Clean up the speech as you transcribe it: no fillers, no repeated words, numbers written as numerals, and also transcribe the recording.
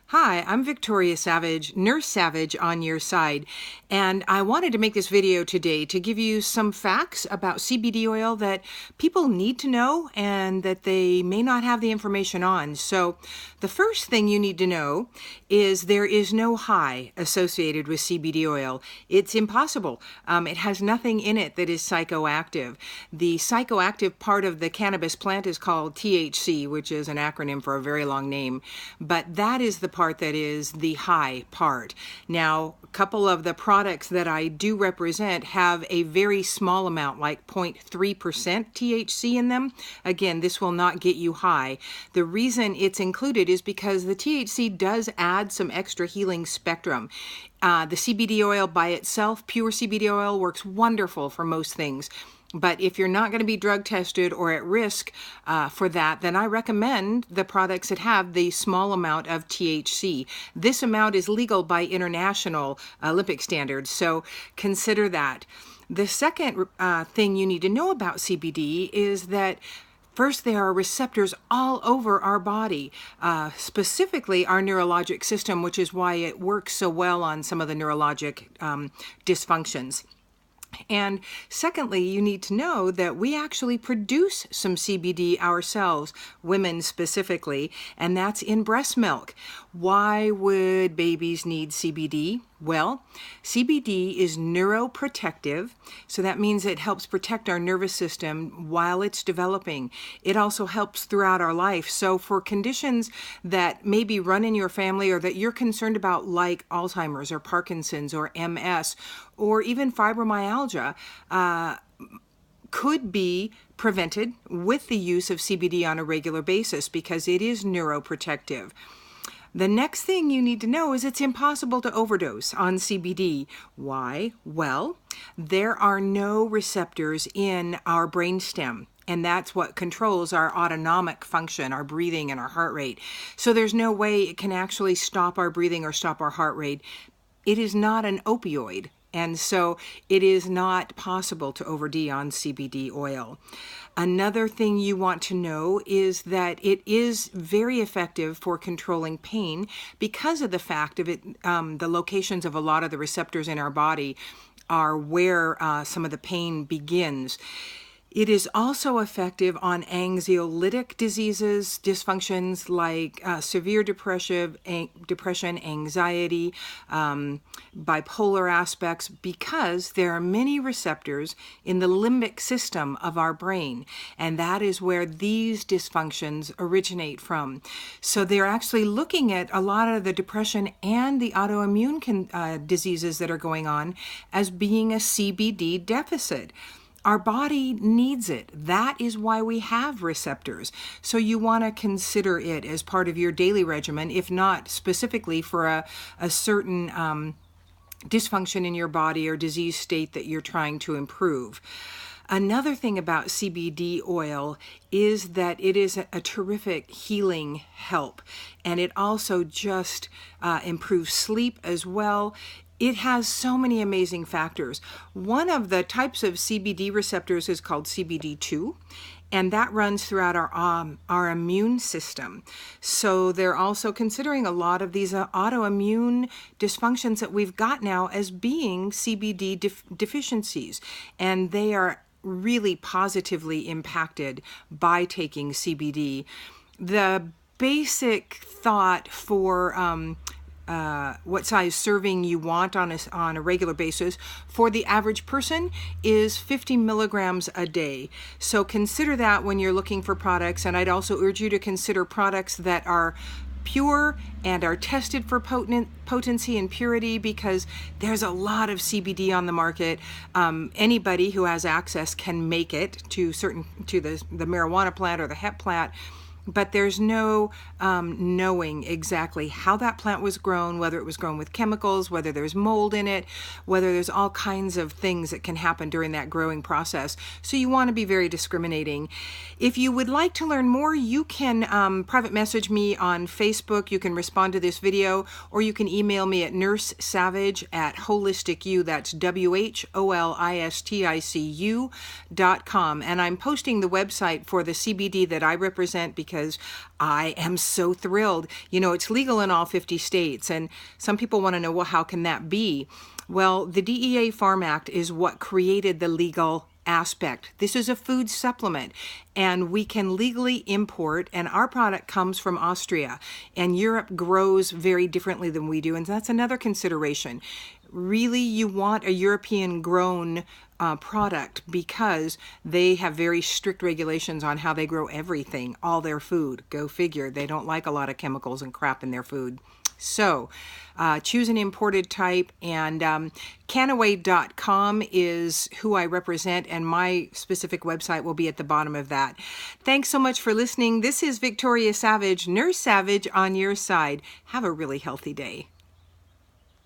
Hi, I'm Victoria Savage, Nurse Savage on your side, and I wanted to make this video today to give you some facts about CBD oil that people need to know and that they may not have the information on. So the first thing you need to know is there is no high associated with CBD oil. It's impossible. It has nothing in it that is psychoactive. The psychoactive part of the cannabis plant is called THC, which is an acronym for a very long name, but that is the part that is the high part. Now, a couple of the products that I do represent have a very small amount, like 0.3% THC in them. Again, this will not get you high. The reason it's included is because the THC does add some extra healing spectrum. The CBD oil by itself, pure CBD oil, works wonderful for most things. But if you're not going to be drug tested or at risk for that, then I recommend the products that have the small amount of THC. This amount is legal by international Olympic standards, so consider that. The second thing you need to know about CBD is that first, there are receptors all over our body, specifically our neurologic system, which is why it works so well on some of the neurologic dysfunctions. And secondly, you need to know that we actually produce some CBD ourselves, women specifically, and that's in breast milk. Why would babies need CBD? Well, CBD is neuroprotective, so that means it helps protect our nervous system while it's developing. It also helps throughout our life. So for conditions that maybe run in your family or that you're concerned about, like Alzheimer's or Parkinson's or MS or even fibromyalgia, could be prevented with the use of CBD on a regular basis because it is neuroprotective. The next thing you need to know is it's impossible to overdose on CBD. Why? Well, there are no receptors in our brainstem, and that's what controls our autonomic function, our breathing and our heart rate. So there's no way it can actually stop our breathing or stop our heart rate. It is not an opioid, and so it is not possible to OD on CBD oil. Another thing you want to know is that it is very effective for controlling pain because of the fact of it, the locations of a lot of the receptors in our body are where some of the pain begins. It is also effective on anxiolytic diseases, dysfunctions like severe depression, anxiety, bipolar aspects, because there are many receptors in the limbic system of our brain, and that is where these dysfunctions originate from. So they're actually looking at a lot of the depression and the autoimmune diseases that are going on as being a CBD deficit. Our body needs it. That is why we have receptors. So you want to consider it as part of your daily regimen, if not specifically for a certain dysfunction in your body or disease state that you're trying to improve. Another thing about CBD oil is that it is a terrific healing help, and it also just improves sleep as well. It has so many amazing factors. One of the types of CBD receptors is called CBD2, and that runs throughout our immune system. So they're also considering a lot of these autoimmune dysfunctions that we've got now as being CBD deficiencies, and they are really positively impacted by taking CBD. The basic thought for what size serving you want on a regular basis for the average person is 50 milligrams a day. So consider that when you're looking for products, and I'd also urge you to consider products that are pure and are tested for potency and purity, because there's a lot of CBD on the market. Anybody who has access can make it to the marijuana plant or the hemp plant, but there's no knowing exactly how that plant was grown, whether it was grown with chemicals, whether there's mold in it, whether there's all kinds of things that can happen during that growing process. So you want to be very discriminating. If you would like to learn more, you can private message me on Facebook. You can respond to this video, or you can email me at nursesavage@holisticu, that's WHOLISTICU.com. And I'm posting the website for the CBD that I represent because because I am so thrilled. You know, it's legal in all 50 states, and some people want to know, well, how can that be? Well, the DEA Farm Act is what created the legal aspect. This is a food supplement, and we can legally import, and our product comes from Austria, and Europe grows very differently than we do, and that's another consideration. Really, you want a European grown product because they have very strict regulations on how they grow everything, all their food. Go figure. They don't like a lot of chemicals and crap in their food. So choose an imported type, and Canaway.com is who I represent, and my specific website will be at the bottom of that. Thanks so much for listening. This is Victoria Savage, Nurse Savage, on your side. Have a really healthy day.